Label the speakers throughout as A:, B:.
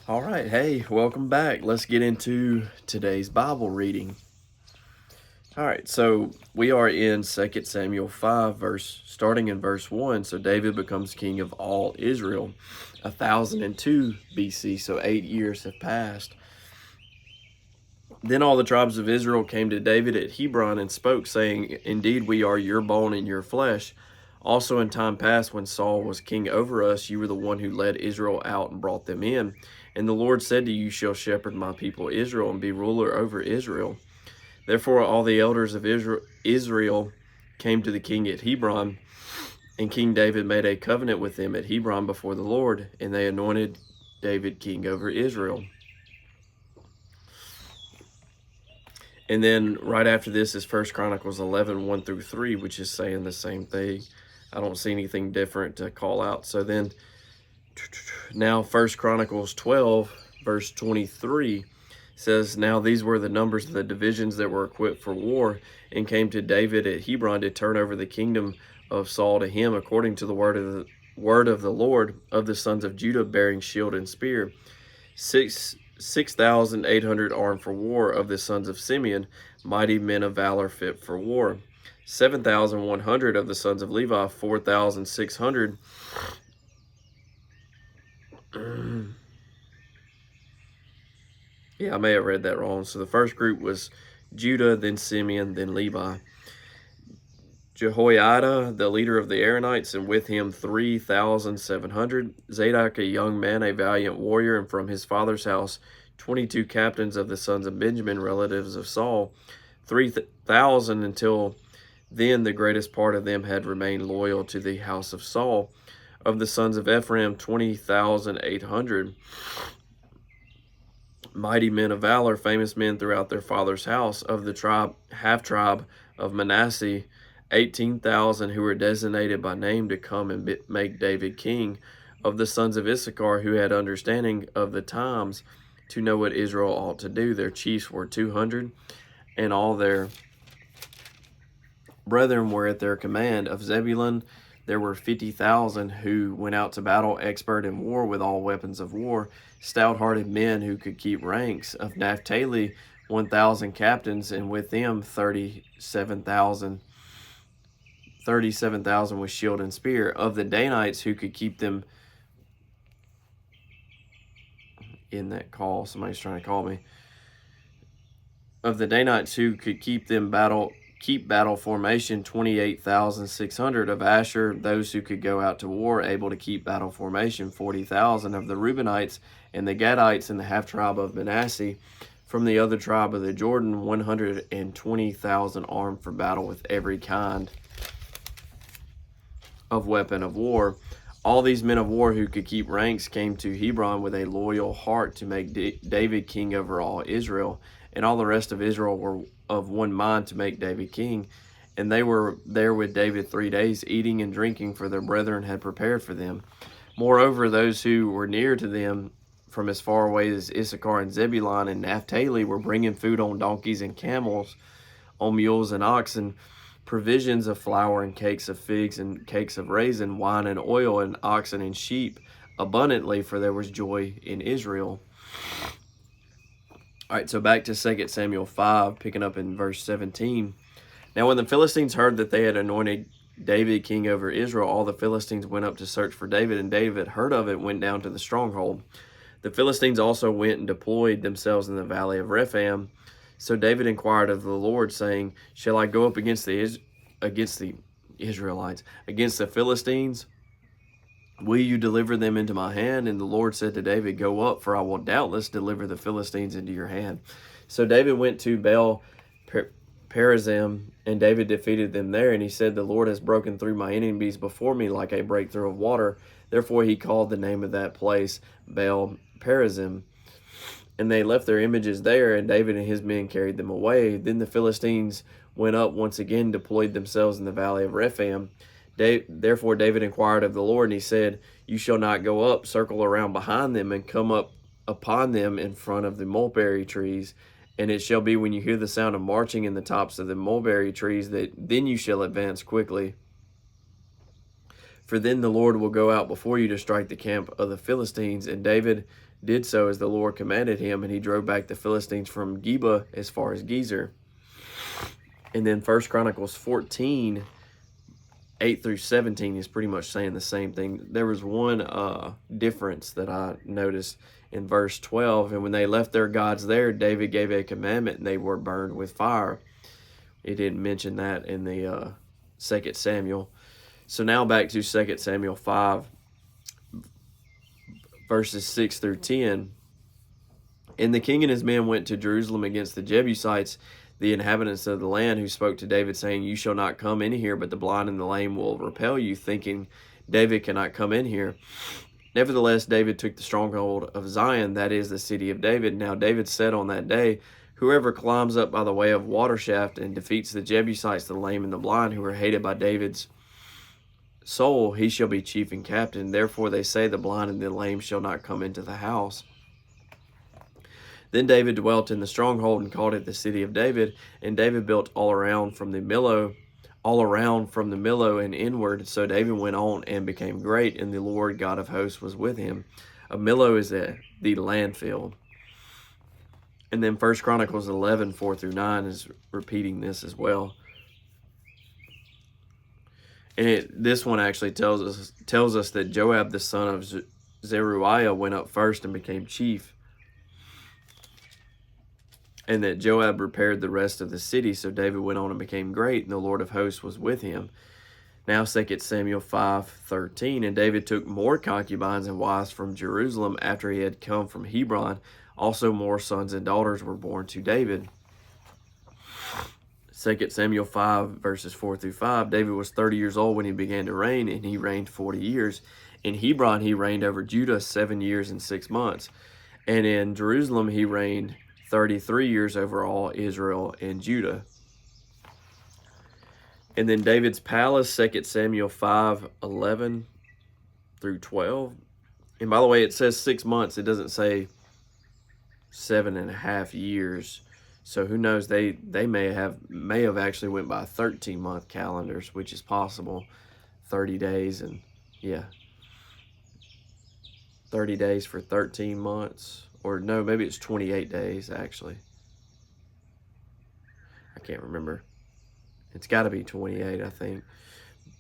A: All right, hey, welcome back. Let's get into today's Bible reading. All right, so we are in 2 Samuel 5, starting in verse 1. So David becomes king of all Israel, 1002 BC, so 8 years have passed. Then all the tribes of Israel came to David at Hebron and spoke, saying, Indeed, we are your bone and your flesh. Also in time past, when Saul was king over us, you were the one who led Israel out and brought them in. And the Lord said to you, You shall shepherd my people Israel and be ruler over Israel. Therefore all the elders of Israel came to the king at Hebron, and King David made a covenant with them at Hebron before the Lord, and they anointed David king over Israel. And then right after this is 1 Chronicles 11, 1 through 3, which is saying the same thing. I don't see anything different to call out. So then now 1 Chronicles 12, verse 23 says, Now these were the numbers of the divisions that were equipped for war, and came to David at Hebron to turn over the kingdom of Saul to him, according to the word of the Lord, of the sons of Judah, bearing shield and spear. 6,800 armed for war of the sons of Simeon, mighty men of valor fit for war. 7,100 of the sons of Levi, 4,600. Yeah, I may have read that wrong. So the first group was Judah, then Simeon, then Levi. Jehoiada, the leader of the Aaronites, and with him 3,700. Zadok, a young man, a valiant warrior, and from his father's house 22 captains of the sons of Benjamin, relatives of Saul. 3,000 until then the greatest part of them had remained loyal to the house of Saul. Of the sons of Ephraim, 20,800. Mighty men of valor, famous men throughout their father's house. Of the half tribe of Manasseh, 18,000 who were designated by name to come and make David king. Of the sons of Issachar, who had understanding of the times to know what Israel ought to do, their chiefs were 200, and all their brethren were at their command. Of Zebulun, there were 50,000 who went out to battle, expert in war with all weapons of war, stout-hearted men who could keep ranks. Of Naphtali, 1,000 captains, and with them 37,000 with shield and spear. Of the Danites, who could keep them in that call, somebody's trying to call me. Of the Danites who could keep battle formation, 28,600. Of Asher, those who could go out to war, able to keep battle formation, 40,000. Of the Reubenites and the Gadites and the half tribe of Manasseh, from the other tribe of the Jordan, 120,000 armed for battle with every kind of weapon of war. All these men of war who could keep ranks came to Hebron with a loyal heart to make David king over all Israel. And all the rest of Israel were of one mind to make David king. And they were there with David 3 days, eating and drinking, for their brethren had prepared for them. Moreover, those who were near to them from as far away as Issachar and Zebulun and Naphtali were bringing food on donkeys and camels, on mules and oxen, provisions of flour and cakes of figs and cakes of raisin, wine and oil, and oxen and sheep abundantly, for there was joy in Israel. All right, so back to 2 Samuel 5, picking up in verse 17. Now when the Philistines heard that they had anointed David king over Israel, all the Philistines went up to search for David, and David heard of it, went down to the stronghold. The Philistines also went and deployed themselves in the valley of Rephaim. So David inquired of the Lord, saying, Shall I go up against the Israelites, against the Philistines? Will you deliver them into my hand? And the Lord said to David, Go up, for I will doubtless deliver the Philistines into your hand. So David went to Baal Perazim, and David defeated them there. And he said, The Lord has broken through my enemies before me like a breakthrough of water. Therefore he called the name of that place Baal Perazim. And they left their images there, and David and his men carried them away. Then the Philistines went up once again, deployed themselves in the valley of Rephaim. Therefore David inquired of the Lord, and he said, You shall not go up, circle around behind them, and come up upon them in front of the mulberry trees. And it shall be when you hear the sound of marching in the tops of the mulberry trees, that then you shall advance quickly. For then the Lord will go out before you to strike the camp of the Philistines. And David did so as the Lord commanded him, and he drove back the Philistines from Geba as far as Gezer. And then 1 Chronicles 14, 8 through 17 is pretty much saying the same thing. There was one difference that I noticed in verse 12. And when they left their gods there, David gave a commandment, and they were burned with fire. It didn't mention that in the 2 Samuel. So now back to 2 Samuel 5, verses 6 through 10. And the king and his men went to Jerusalem against the Jebusites, the inhabitants of the land, who spoke to David, saying, You shall not come in here, but the blind and the lame will repel you, thinking, David cannot come in here. Nevertheless, David took the stronghold of Zion, that is, the city of David. Now David said on that day, Whoever climbs up by the way of water shaft and defeats the Jebusites, the lame and the blind, who are hated by David's soul, he shall be chief and captain. Therefore they say, The blind and the lame shall not come into the house. Then David dwelt in the stronghold and called it the city of David. And David built all around from the Millo and inward. So David went on and became great, and the Lord God of hosts was with him. A Millo is the landfill. And then 1 Chronicles 11, 4 through 9 is repeating this as well. And this one actually tells us that Joab, the son of Zeruiah, went up first and became chief. And that Joab repaired the rest of the city. So David went on and became great, and the Lord of hosts was with him. Now 2 Samuel 5:13. And David took more concubines and wives from Jerusalem after he had come from Hebron. Also more sons and daughters were born to David. 2 Samuel 5, verses 4 through 5. David was 30 years old when he began to reign, and he reigned 40 years. In Hebron he reigned over Judah 7 years and 6 months. And in Jerusalem he reigned 33 years over all Israel and Judah. And then David's palace, 2 Samuel 5, 11 through 12. And by the way, it says 6 months. It doesn't say 7.5 years. So who knows? They may have actually went by 13-month calendars, which is possible. 30 days and 30 days for 13 months. Or no, maybe it's 28 days actually. I can't remember. It's got to be 28, I think.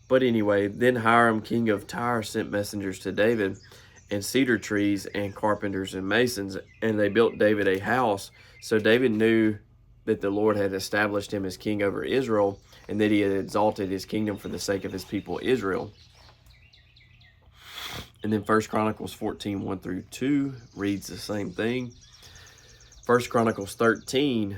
A: But anyway, then Hiram, king of Tyre, sent messengers to David, and cedar trees and carpenters and masons, and they built David a house. So David knew that the Lord had established him as king over Israel, and that he had exalted his kingdom for the sake of his people Israel. And then 1 Chronicles 14, 1 through 2 reads the same thing. 1 Chronicles 13,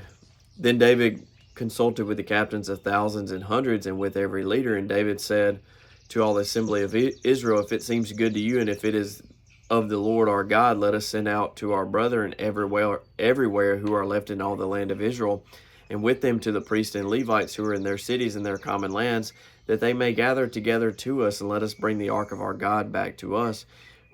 A: Then David consulted with the captains of thousands and hundreds, and with every leader. And David said to all the assembly of Israel, If it seems good to you, and if it is of the Lord our God, let us send out to our brethren everywhere who are left in all the land of Israel, and with them to the priests and Levites who are in their cities and their common lands, that they may gather together to us, and let us bring the ark of our God back to us.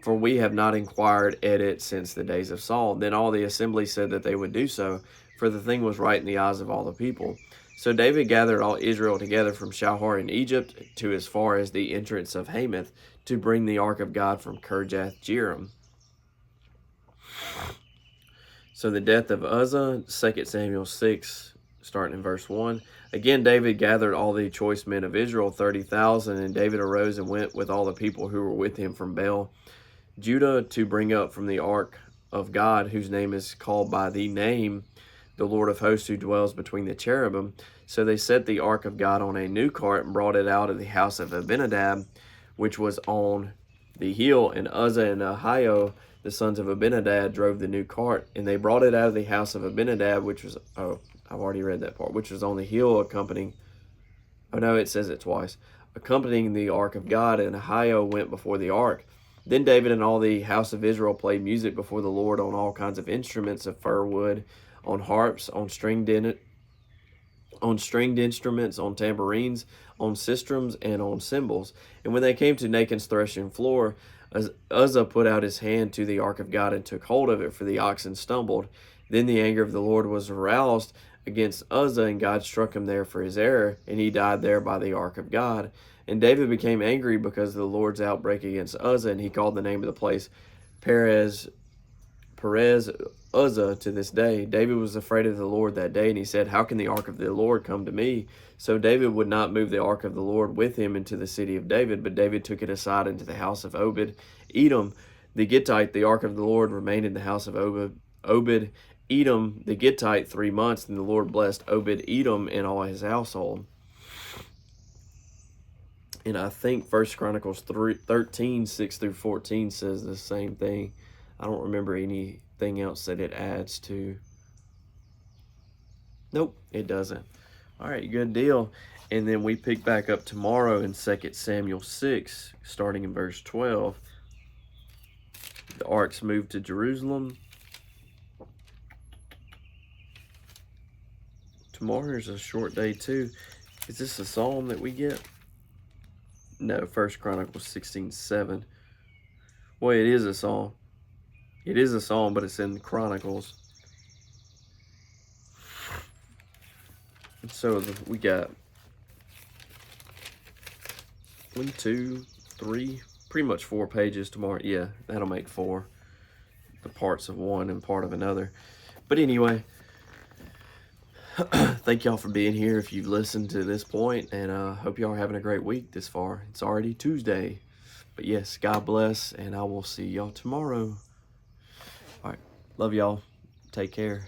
A: For we have not inquired at it since the days of Saul. Then all the assembly said that they would do so, for the thing was right in the eyes of all the people. So David gathered all Israel together from Shahar in Egypt to as far as the entrance of Hamath, to bring the ark of God from Kirjath-jearim. So the death of Uzzah, 2 Samuel 6, starting in verse 1. Again, David gathered all the choice men of Israel, 30,000, and David arose and went with all the people who were with him from Baal, Judah, to bring up from the ark of God, whose name is called by the name, the Lord of hosts, who dwells between the cherubim. So they set the ark of God on a new cart and brought it out of the house of Abinadab, which was on the hill, and Uzzah and Ahio, the sons of Abinadab, drove the new cart, and they brought it out of the house of Abinadab, which was, I've already read that part, which was on the hill accompanying the ark of God, and Ahio went before the ark. Then David and all the house of Israel played music before the Lord on all kinds of instruments of fir wood, on harps, on stringed instruments, on tambourines, on sistrums, and on cymbals. And when they came to Nachon's threshing floor, Uzzah put out his hand to the ark of God and took hold of it, for the oxen stumbled. Then the anger of the Lord was aroused against Uzzah, and God struck him there for his error, and he died there by the ark of God. And David became angry because of the Lord's outbreak against Uzzah, and he called the name of the place Perez Perez Uzzah to this day. David was afraid of the Lord that day, and he said, how can the ark of the Lord come to me? So David would not move the ark of the Lord with him into the city of David, but David took it aside into the house of Obed Edom the Gittite. The ark of the Lord remained in the house of Obed Edom the Gittite 3 months, and the Lord blessed Obed Edom and all his household. And I think 1 Chronicles 13, 6 through 14 says the same thing. I don't remember anything else that it adds to. Nope, it doesn't. All right, good deal. And then we pick back up tomorrow in 2 Samuel 6, starting in verse 12. The ark's moved to Jerusalem. Tomorrow is a short day too. Is this a psalm that we get? No, 1 Chronicles 16:7. Well, it is a psalm. It is a psalm, but it's in the Chronicles. And so we got 1, 2, 3, pretty much 4 pages tomorrow. Yeah, that'll make 4. The parts of one and part of another. But anyway, thank y'all for being here if you've listened to this point, and hope y'all are having a great week this far. It's already Tuesday. But yes, God bless, and I will see y'all tomorrow. All right, love y'all. Take care.